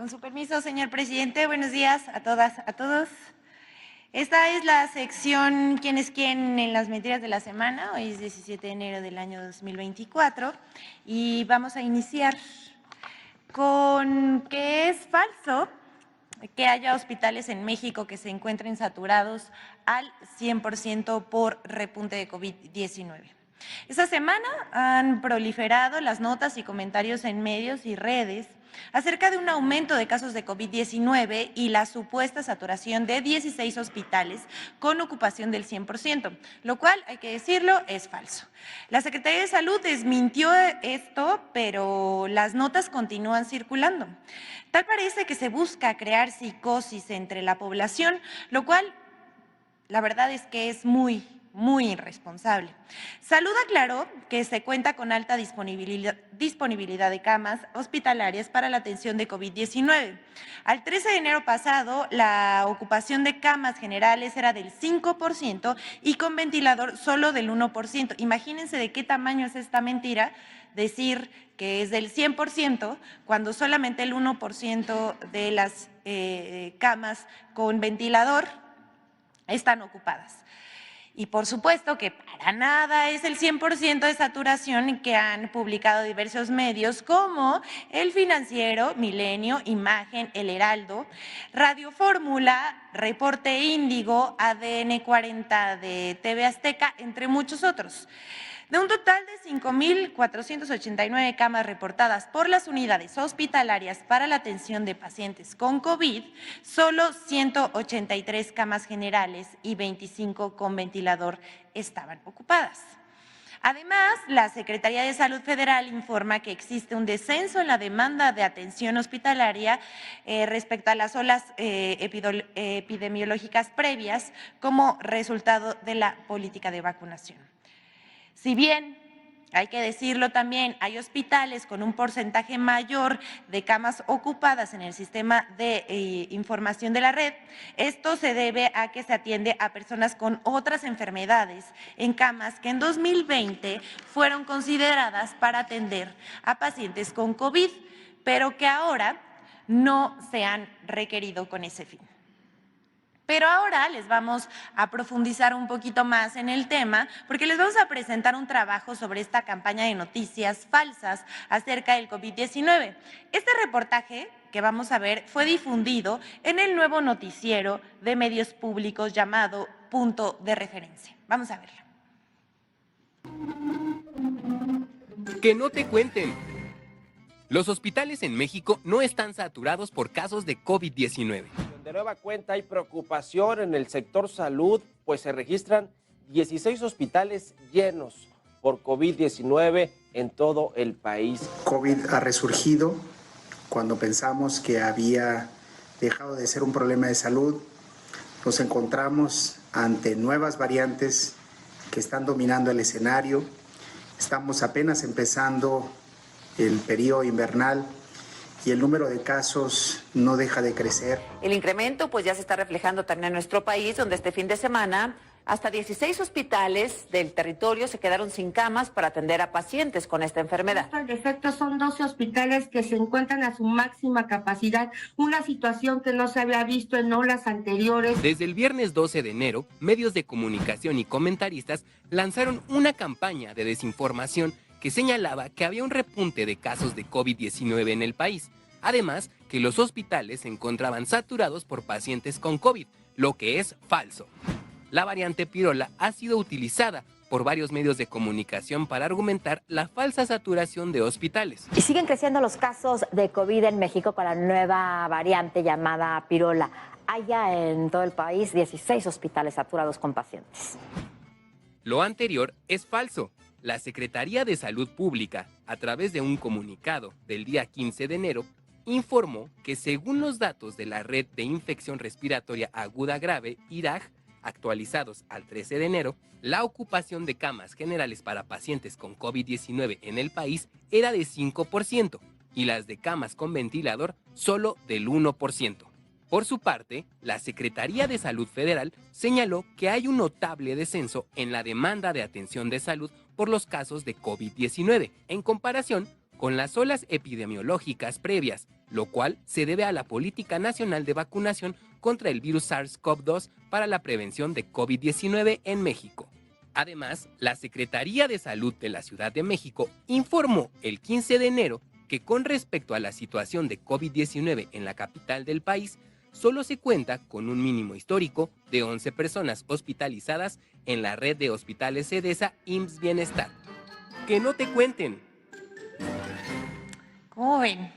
Con su permiso, señor presidente, buenos días a todas, a todos. Esta es la sección ¿Quién es quién en las mentiras de la semana? Hoy es 17 de enero del año 2024 y vamos a iniciar con que es falso que haya hospitales en México que se encuentren saturados al 100% por repunte de COVID-19. Esta semana han proliferado las notas y comentarios en medios y redes acerca de un aumento de casos de COVID-19 y la supuesta saturación de 16 hospitales con ocupación del 100%, lo cual, hay que decirlo, es falso. La Secretaría de Salud desmintió esto, pero las notas continúan circulando. Tal parece que se busca crear psicosis entre la población, lo cual la verdad es que es muy irresponsable. Salud aclaró que se cuenta con alta disponibilidad de camas hospitalarias para la atención de COVID-19. Al 13 de enero pasado, la ocupación de camas generales era del 5% y con ventilador solo del 1%. Imagínense de qué tamaño es esta mentira, decir que es del 100% cuando solamente el 1% de las camas con ventilador están ocupadas. Y por supuesto que para nada es el 100% de saturación que han publicado diversos medios como El Financiero, Milenio, Imagen, El Heraldo, Radio Fórmula, Reporte Índigo, ADN 40 de TV Azteca, entre muchos otros. De un total de 5,489 camas reportadas por las unidades hospitalarias para la atención de pacientes con COVID, solo 183 camas generales y 25 con ventilador estaban ocupadas. Además, la Secretaría de Salud Federal informa que existe un descenso en la demanda de atención hospitalaria respecto a las olas epidemiológicas previas como resultado de la política de vacunación. Si bien, hay que decirlo también, hay hospitales con un porcentaje mayor de camas ocupadas en el sistema de información de la red, esto se debe a que se atiende a personas con otras enfermedades en camas que en 2020 fueron consideradas para atender a pacientes con COVID, pero que ahora no se han requerido con ese fin. Pero ahora les vamos a profundizar un poquito más en el tema porque les vamos a presentar un trabajo sobre esta campaña de noticias falsas acerca del COVID-19. Este reportaje que vamos a ver fue difundido en el nuevo noticiero de medios públicos llamado Punto de Referencia. Vamos a verlo. Que no te cuenten. Los hospitales en México no están saturados por casos de COVID-19. De nueva cuenta hay preocupación en el sector salud, pues se registran 16 hospitales llenos por COVID-19 en todo el país. COVID ha resurgido cuando pensamos que había dejado de ser un problema de salud. Nos encontramos ante nuevas variantes que están dominando el escenario. Estamos apenas empezando el periodo invernal y el número de casos no deja de crecer. El incremento pues ya se está reflejando también en nuestro país, donde este fin de semana hasta 16 hospitales del territorio se quedaron sin camas para atender a pacientes con esta enfermedad. Al efecto son 12 hospitales que se encuentran a su máxima capacidad, una situación que no se había visto en olas anteriores. Desde el viernes 12 de enero, medios de comunicación y comentaristas lanzaron una campaña de desinformación que señalaba que había un repunte de casos de COVID-19 en el país. Además, que los hospitales se encontraban saturados por pacientes con COVID, lo que es falso. La variante Pirola ha sido utilizada por varios medios de comunicación para argumentar la falsa saturación de hospitales. Y siguen creciendo los casos de COVID en México con la nueva variante llamada Pirola. Hay ya en todo el país 16 hospitales saturados con pacientes. Lo anterior es falso. La Secretaría de Salud Pública, a través de un comunicado del día 15 de enero, informó que según los datos de la Red de Infección Respiratoria Aguda Grave, IRAG, actualizados al 13 de enero, la ocupación de camas generales para pacientes con COVID-19 en el país era de 5% y las de camas con ventilador solo del 1%. Por su parte, la Secretaría de Salud Federal señaló que hay un notable descenso en la demanda de atención de salud por los casos de COVID-19, en comparación con las olas epidemiológicas previas, lo cual se debe a la Política Nacional de Vacunación contra el virus SARS-CoV-2 para la prevención de COVID-19 en México. Además, la Secretaría de Salud de la Ciudad de México informó el 15 de enero que con respecto a la situación de COVID-19 en la capital del país, solo se cuenta con un mínimo histórico de 11 personas hospitalizadas en la red de hospitales Sedesa IMSS Bienestar. ¡Que no te cuenten! ¿Cómo ven?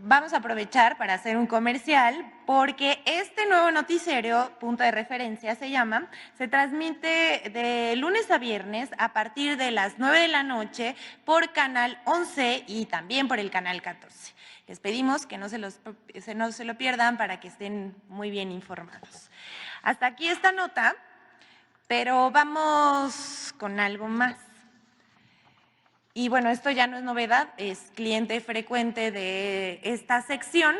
Vamos a aprovechar para hacer un comercial porque este nuevo noticiero, Punto de Referencia se llama, se transmite de lunes a viernes a partir de las 9 de la noche por Canal 11 y también por el Canal 14. Les pedimos que no se lo pierdan para que estén muy bien informados. Hasta aquí esta nota, pero vamos con algo más. Y bueno, esto ya no es novedad, es cliente frecuente de esta sección,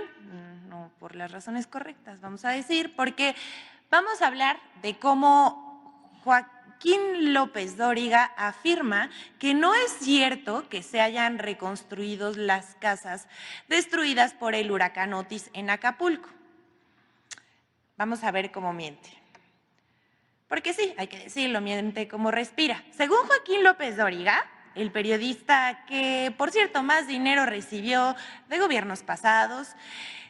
no por las razones correctas, vamos a decir, porque vamos a hablar de cómo Joaquín López Dóriga afirma que no es cierto que se hayan reconstruido las casas destruidas por el huracán Otis en Acapulco. Vamos a ver cómo miente. Porque sí, hay que decirlo, miente como respira. Según Joaquín López Dóriga, el periodista que, por cierto, más dinero recibió de gobiernos pasados,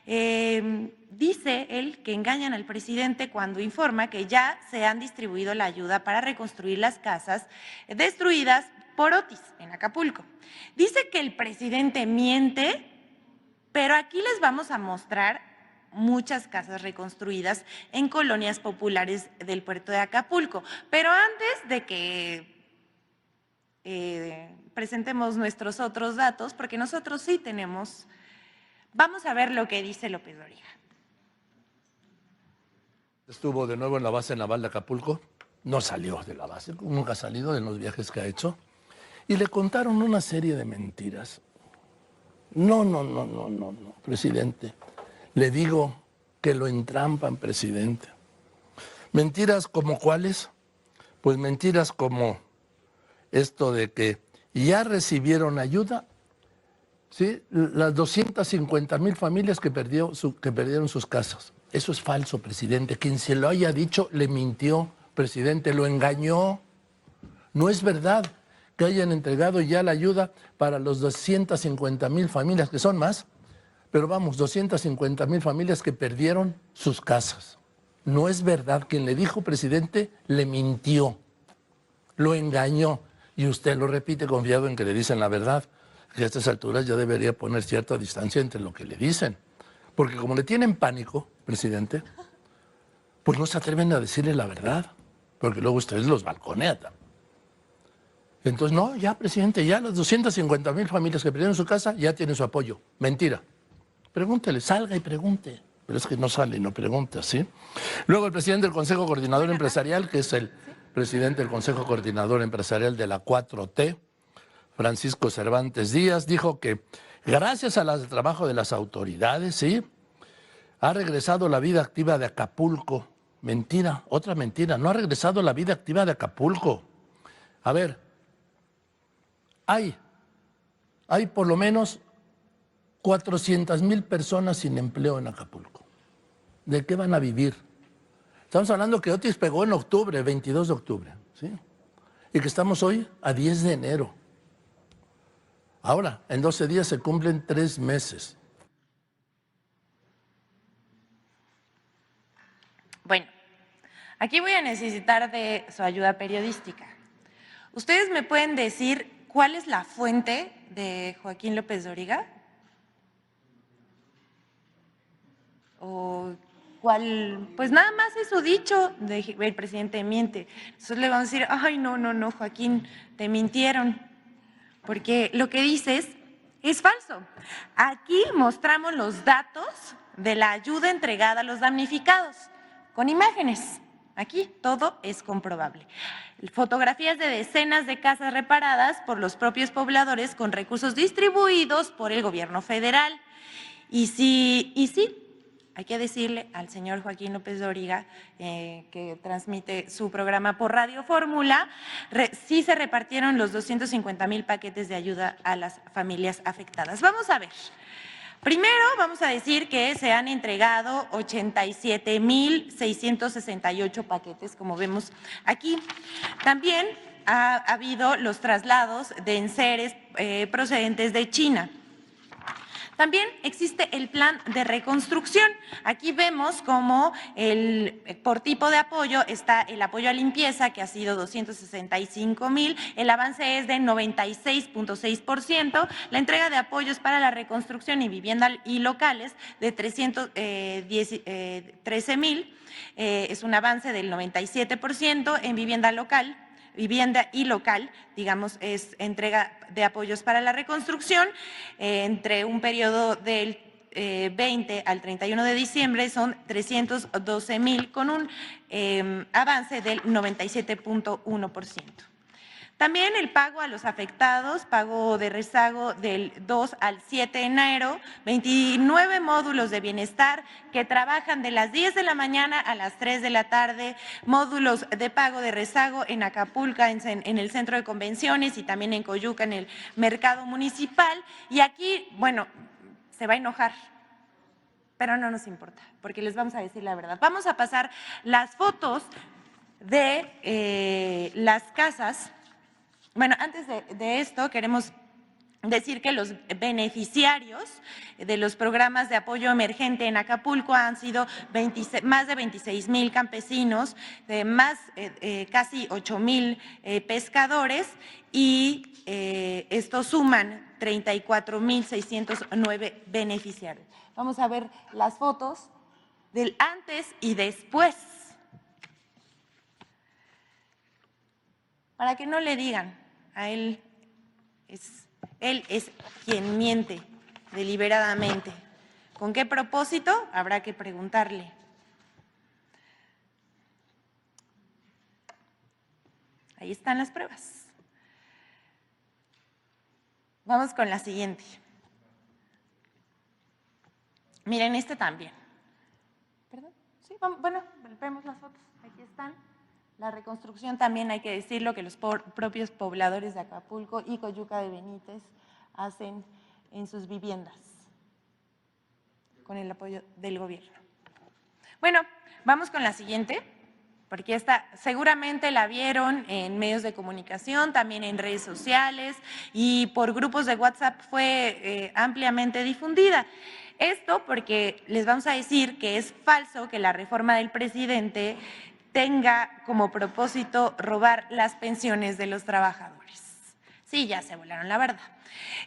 dice él que engañan al presidente cuando informa que ya se han distribuido la ayuda para reconstruir las casas destruidas por Otis en Acapulco. Dice que el presidente miente, pero aquí les vamos a mostrar muchas casas reconstruidas en colonias populares del puerto de Acapulco. Pero antes de que presentemos nuestros otros datos, porque nosotros sí tenemos, vamos a ver lo que dice López Dóriga. Estuvo de nuevo en la base naval de Acapulco, no salió de la base, nunca ha salido en los viajes que ha hecho, y le contaron una serie de mentiras. No, presidente, le digo que lo entrampan, presidente. ¿Mentiras como cuáles? Pues mentiras como esto de que ya recibieron ayuda, ¿sí? Las 250,000 familias que perdieron sus casas. Eso es falso, presidente. Quien se lo haya dicho le mintió, presidente, lo engañó. No es verdad que hayan entregado ya la ayuda para los 250,000 familias, que son más, pero vamos, 250,000 familias que perdieron sus casas. No es verdad. Quien le dijo, presidente, le mintió, lo engañó. Y usted lo repite confiado en que le dicen la verdad, que a estas alturas ya debería poner cierta distancia entre lo que le dicen. Porque como le tienen pánico, presidente, pues no se atreven a decirle la verdad, porque luego ustedes los balconean. Entonces, no, ya, presidente, ya las 250,000 familias que perdieron su casa ya tienen su apoyo. Mentira. Pregúntele, salga y pregunte. Pero es que no sale y no pregunta, ¿sí? Luego el presidente del Consejo Coordinador Empresarial, que es el presidente del Consejo Coordinador Empresarial de la 4T, Francisco Cervantes Díaz, dijo que gracias al trabajo de las autoridades, ¿sí?, ha regresado la vida activa de Acapulco. Mentira, otra mentira, no ha regresado la vida activa de Acapulco. A ver, hay por lo menos 400,000 personas sin empleo en Acapulco. ¿De qué van a vivir? Estamos hablando que Otis pegó en octubre, 22 de octubre, ¿sí? Y que estamos hoy a 10 de enero. Ahora, en 12 días se cumplen 3 meses. Bueno, aquí voy a necesitar de su ayuda periodística. ¿Ustedes me pueden decir cuál es la fuente de Joaquín López Dóriga? ¿O cuál? Pues nada más es su dicho, el presidente miente. Entonces le vamos a decir, ay, no, Joaquín, te mintieron. Porque lo que dices es falso. Aquí mostramos los datos de la ayuda entregada a los damnificados, con imágenes. Aquí todo es comprobable. Fotografías de decenas de casas reparadas por los propios pobladores con recursos distribuidos por el gobierno federal. Y sí, hay que decirle al señor Joaquín López Dóriga, que transmite su programa por Radio Fórmula, sí se repartieron los 250,000 paquetes de ayuda a las familias afectadas. Vamos a ver. Primero, vamos a decir que se han entregado 87,668 paquetes, como vemos aquí. También ha habido los traslados de enseres procedentes de China. También existe el plan de reconstrucción. Aquí vemos cómo por tipo de apoyo está el apoyo a limpieza, que ha sido 265,000, el avance es de 96.6%, la entrega de apoyos para la reconstrucción y vivienda y locales de 13,000, es un avance del 97%, en vivienda y local, digamos, es entrega de apoyos para la reconstrucción. Entre un periodo del 20 al 31 de diciembre son 312,000 con un avance del 97.1%. También el pago a los afectados, pago de rezago del 2 al 7 de enero, 29 módulos de bienestar que trabajan de las 10 de la mañana a las 3 de la tarde, módulos de pago de rezago en Acapulco, en el centro de convenciones y también en Coyuca, en el mercado municipal. Y aquí, bueno, se va a enojar, pero no nos importa, porque les vamos a decir la verdad. Vamos a pasar las fotos de las casas. Bueno, antes de esto queremos decir que los beneficiarios de los programas de apoyo emergente en Acapulco han sido más de 26,000 campesinos, casi 8,000 pescadores y estos suman 34,609 beneficiarios. Vamos a ver las fotos del antes y después, para que no le digan. A él es quien miente deliberadamente. ¿Con qué propósito? Habrá que preguntarle. Ahí están las pruebas. Vamos con la siguiente. Miren, este también. ¿Perdón? Sí, bueno, vemos las fotos. Aquí están. La reconstrucción también hay que decirlo que los propios pobladores de Acapulco y Coyuca de Benítez hacen en sus viviendas con el apoyo del gobierno. Bueno, vamos con la siguiente, porque esta seguramente la vieron en medios de comunicación, también en redes sociales y por grupos de WhatsApp fue ampliamente difundida. Esto porque les vamos a decir que es falso que la reforma del presidente tenga como propósito robar las pensiones de los trabajadores. Sí, ya se volaron la verdad.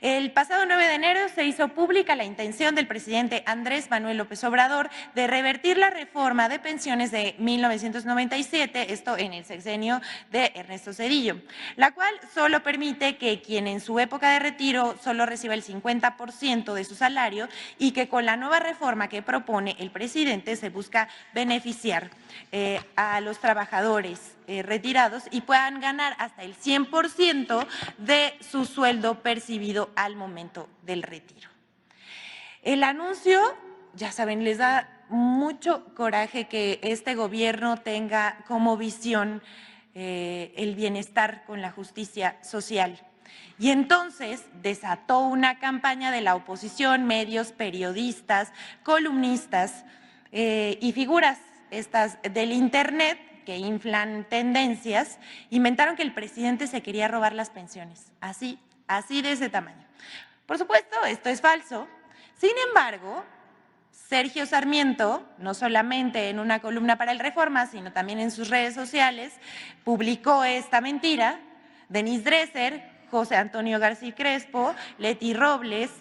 El pasado 9 de enero se hizo pública la intención del presidente Andrés Manuel López Obrador de revertir la reforma de pensiones de 1997, esto en el sexenio de Ernesto Zedillo, la cual solo permite que quien en su época de retiro solo reciba el 50% de su salario y que con la nueva reforma que propone el presidente se busca beneficiar a los trabajadores retirados y puedan ganar hasta el 100% de su sueldo percibido al momento del retiro. El anuncio, ya saben, les da mucho coraje que este gobierno tenga como visión el bienestar con la justicia social. Y entonces desató una campaña de la oposición, medios, periodistas, columnistas y figuras estas del Internet que inflan tendencias, inventaron que el presidente se quería robar las pensiones, así de ese tamaño. Por supuesto, esto es falso. Sin embargo, Sergio Sarmiento, no solamente en una columna para el Reforma, sino también en sus redes sociales, publicó esta mentira. Denise Dresser, José Antonio García Crespo, Leti Robles,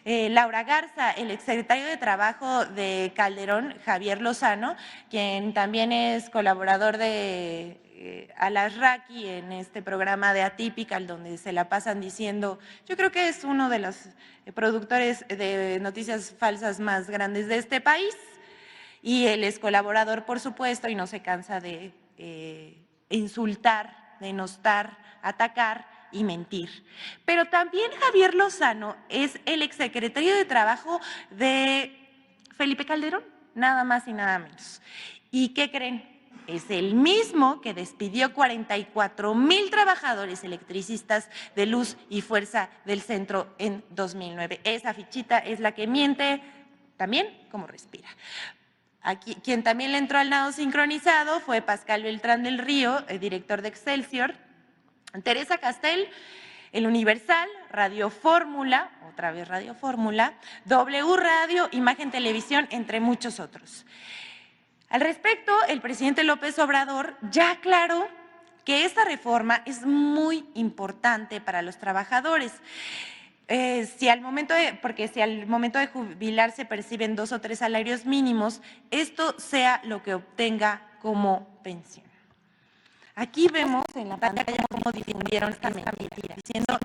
Laura Garza, el exsecretario de Trabajo de Calderón, Javier Lozano, quien también es colaborador de Alasraqui en este programa de Atypical, donde se la pasan diciendo, yo creo que es uno de los productores de noticias falsas más grandes de este país, y él es colaborador, por supuesto, y no se cansa de insultar, denostar, atacar y mentir. Pero también Javier Lozano es el exsecretario de Trabajo de Felipe Calderón, nada más y nada menos. ¿Y qué creen? Es el mismo que despidió 44,000 trabajadores electricistas de Luz y Fuerza del Centro en 2009. Esa fichita es la que miente también como respira. Aquí, quien también le entró al nado sincronizado fue Pascal Beltrán del Río, el director de Excelsior, Teresa Castel, El Universal, Radio Fórmula, otra vez Radio Fórmula, W Radio, Imagen Televisión, entre muchos otros. Al respecto, el presidente López Obrador ya aclaró que esta reforma es muy importante para los trabajadores. Si al momento de jubilarse perciben 2 o 3 salarios mínimos, esto sea lo que obtenga como pensión. Aquí vemos en la pantalla cómo difundieron esta mentira, diciendo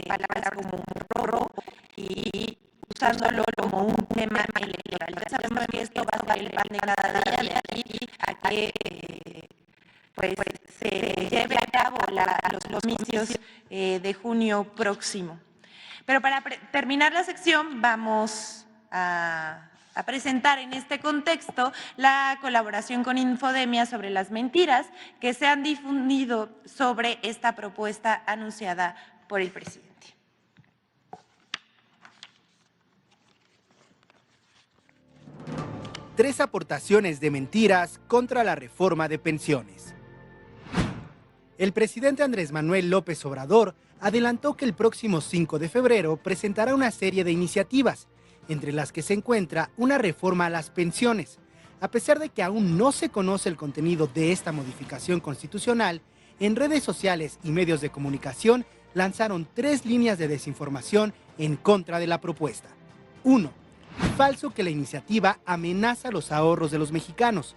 palabras como un robo y usándolo como un tema electoral. Ya sabemos que esto va a ser el pan de cada día de aquí a que se lleve a cabo los comicios de junio próximo. Pero para terminar la sección vamos a presentar en este contexto la colaboración con Infodemia sobre las mentiras que se han difundido sobre esta propuesta anunciada por el presidente. Tres aportaciones de mentiras contra la reforma de pensiones. El presidente Andrés Manuel López Obrador adelantó que el próximo 5 de febrero presentará una serie de iniciativas, entre las que se encuentra una reforma a las pensiones. A pesar de que aún no se conoce el contenido de esta modificación constitucional, en redes sociales y medios de comunicación lanzaron 3 líneas de desinformación en contra de la propuesta. 1. Falso que la iniciativa amenaza los ahorros de los mexicanos.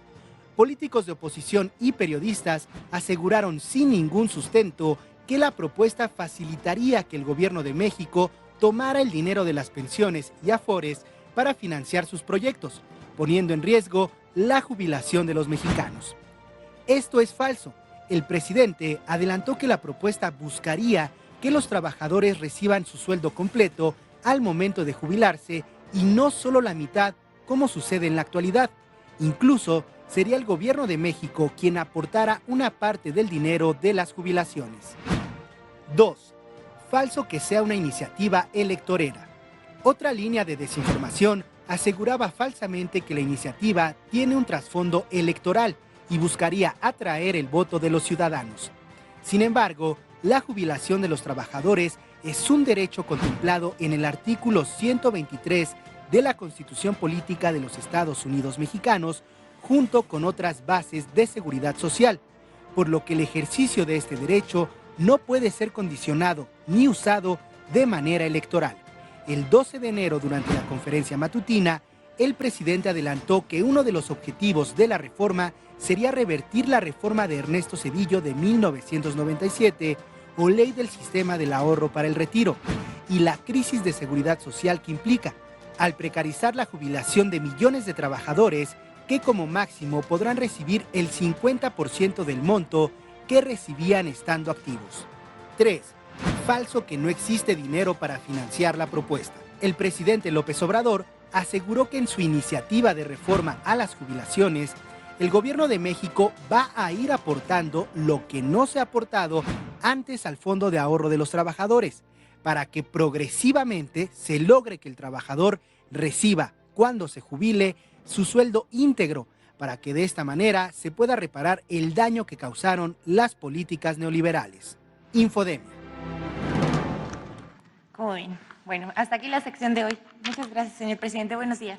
Políticos de oposición y periodistas aseguraron sin ningún sustento que la propuesta facilitaría que el gobierno de México tomara el dinero de las pensiones y afores para financiar sus proyectos, poniendo en riesgo la jubilación de los mexicanos. Esto es falso. El presidente adelantó que la propuesta buscaría que los trabajadores reciban su sueldo completo al momento de jubilarse y no solo la mitad, como sucede en la actualidad. Incluso sería el gobierno de México quien aportara una parte del dinero de las jubilaciones. 2. Falso que sea una iniciativa electorera. Otra línea de desinformación aseguraba falsamente que la iniciativa tiene un trasfondo electoral y buscaría atraer el voto de los ciudadanos. Sin embargo, la jubilación de los trabajadores es un derecho contemplado en el artículo 123 de la Constitución Política de los Estados Unidos Mexicanos, junto con otras bases de seguridad social, por lo que el ejercicio de este derecho no puede ser condicionado ni usado de manera electoral. El 12 de enero, durante la conferencia matutina, el presidente adelantó que uno de los objetivos de la reforma sería revertir la reforma de Ernesto Zedillo de 1997 o Ley del Sistema del Ahorro para el Retiro, y la crisis de seguridad social que implica, al precarizar la jubilación de millones de trabajadores que como máximo podrán recibir el 50% del monto que recibían estando activos. 3. Falso que no existe dinero para financiar la propuesta. El presidente López Obrador aseguró que en su iniciativa de reforma a las jubilaciones, el gobierno de México va a ir aportando lo que no se ha aportado antes al Fondo de Ahorro de los Trabajadores, para que progresivamente se logre que el trabajador reciba, cuando se jubile, su sueldo íntegro, para que de esta manera se pueda reparar el daño que causaron las políticas neoliberales. Infodemia. Bueno, hasta aquí la sección de hoy. Muchas gracias, señor presidente. Buenos días.